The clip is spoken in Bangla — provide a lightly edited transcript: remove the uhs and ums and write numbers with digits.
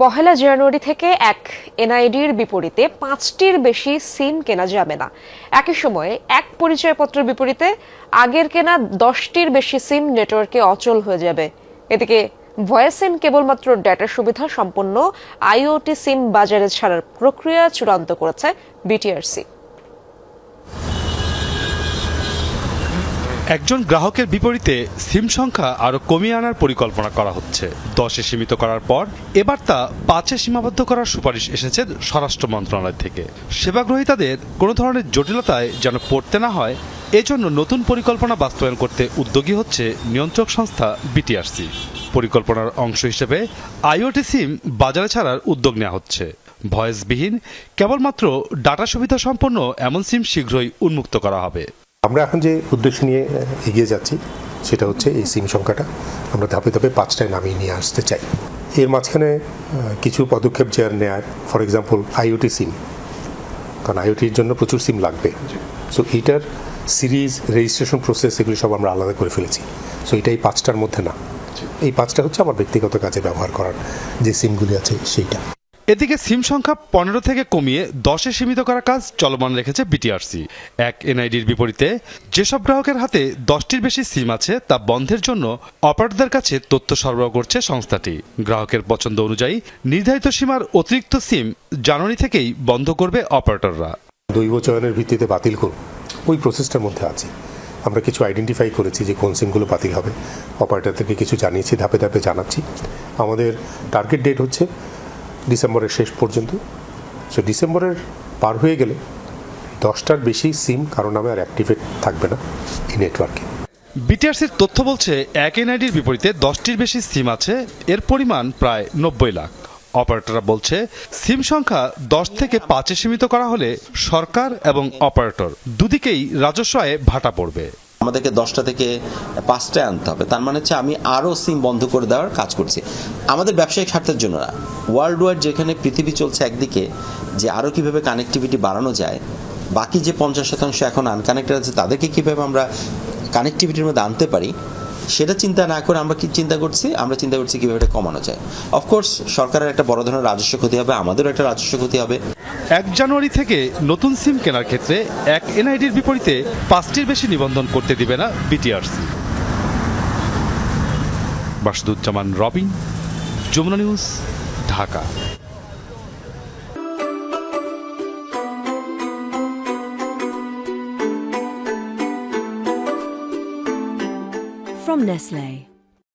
পহেলা জানুয়ারি থেকে এক এনআইডির বিপরীতে 5টির বেশি সিম কেনা যাবে না। একই সময়ে এক পরিচয়পত্রের বিপরীতে আগের কেনা 10টির বেশি সিম নেটওয়ার্কে অচল হয়ে যাবে। এদিকে ভয়েস সিম কেবলমাত্র ডেটা সুবিধা সম্পন্ন আইওটি সিম বাজারে ছাড়ার প্রক্রিয়া চূড়ান্ত করেছে বিটিআরসি। একজন গ্রাহকের বিপরীতে সিম সংখ্যা আরও কমিয়ে আনার পরিকল্পনা করা হচ্ছে। 10-এ সীমিত করার পর এবার তা 5-এ সীমাবদ্ধ করার সুপারিশ এসেছে স্বরাষ্ট্র মন্ত্রণালয় থেকে। সেবাগ্রহীতাদের কোনো ধরনের জটিলতায় যেন পড়তে না হয়, এজন্য নতুন পরিকল্পনা বাস্তবায়ন করতে উদ্যোগী হচ্ছে নিয়ন্ত্রক সংস্থা বিটিআরসি। পরিকল্পনার অংশ হিসেবে আইওটি সিম বাজারে ছাড়ার উদ্যোগ নেওয়া হচ্ছে। ভয়েসবিহীন কেবলমাত্র ডাটা সুবিধা সম্পন্ন এমন সিম শীঘ্রই উন্মুক্ত করা হবে। আমরা এখন যে উদ্দেশ্য নিয়ে এগিয়ে যাচ্ছি সেটা হচ্ছে এই সিম সংখ্যাটা আমরা ধাপে ধাপে 5টায় নামিয়ে নিয়ে আসতে চাই। এর মাঝখানে কিছু পদক্ষেপ নেওয়ার, ফর এক্সাম্পল আইওটি সিম, কারণ আইওটির জন্য প্রচুর সিম লাগবে। সো এইটার সিরিজ রেজিস্ট্রেশন প্রসেস এগুলি সব আমরা আলাদা করে ফেলেছি। সো এটা এই 5টার মধ্যে না, এই 5টা হচ্ছে আমার ব্যক্তিগত কাজে ব্যবহার করার যে সিমগুলি আছে সেইটা। এদিকে সিম সংখ্যা 15 থেকে কমিয়ে 10-এ সীমিত করার কাজ চলমান রেখেছে বিটিআরসি। এক এনআইডির বিপরীতে যেসব গ্রাহকের হাতে 10টির বেশি সিম আছে তা বন্ধের জন্য অপারেটরদের কাছে তথ্য সরবরাহ করছে সংস্থাটি। গ্রাহকের পছন্দ অনুযায়ী নির্ধারিত সীমার অতিরিক্ত সিম জানুয়ারি থেকেই বন্ধ করবে অপারেটররা। দৈব চয়নের ভিত্তিতে বাতিল করুন, ওই প্রসেসটার মধ্যে আছে। আমরা কিছু আইডেন্টিফাই করেছি যে কোন সিমগুলো বাতিল হবে, অপারেটরদেরকে কিছু জানিয়েছি, ধাপে ধাপে জানাচ্ছি। আমাদের টার্গেট ডেট হচ্ছে ডিসেম্বরের শেষ পর্যন্ত। সো ডিসেম্বরের পার হয়ে গেলে 10টার বেশি সিম কারো নামে আর অ্যাক্টিভেট থাকবে না এই নেটওয়ার্কে। বিটিআরসির তথ্য বলছে এক এনআইডির বিপরীতে 10টির বেশি সিম আছে, এর পরিমাণ প্রায় 90 লাখ। অপারেটররা বলছে সিম সংখ্যা 10 থেকে 5-এ সীমিত করা হলে সরকার এবং অপারেটর দুদিকেই রাজস্ব আয়ে ভাটা পড়বে। আমাদেরকে 10টা থেকে 5টায় আনতে হবে, তার মানে হচ্ছে আমি আরও সিম বন্ধ করে দেওয়ার কাজ করছি আমাদের ব্যবসায়িক স্বার্থের জন্য না। ওয়ার্ল্ড ওয়াইড যেখানে পৃথিবী চলছে একদিকে, যে আরও কীভাবে কানেক্টিভিটি বাড়ানো যায়, বাকি যে 50% এখন আনকানেক্টেড আছে তাদেরকে কীভাবে আমরা কানেক্টিভিটির মধ্যে আনতে পারি, সেটা চিন্তা না করে আমরা কি চিন্তা করছি কীভাবে এটা কমানো যায়। অফকোর্স সরকারের একটা বড় ধরনের রাজস্ব ক্ষতি হবে, আমাদেরও একটা রাজস্ব ক্ষতি হবে। 1 জানুয়ারি থেকে নতুন সিম কেনার ক্ষেত্রে এক এনআইডির বিপরীতে 5টির বেশি নিবন্ধন করতে দিবে না BTRC. Basuduzzaman Robin, Jamuna news, Dhaka. From Nestlé.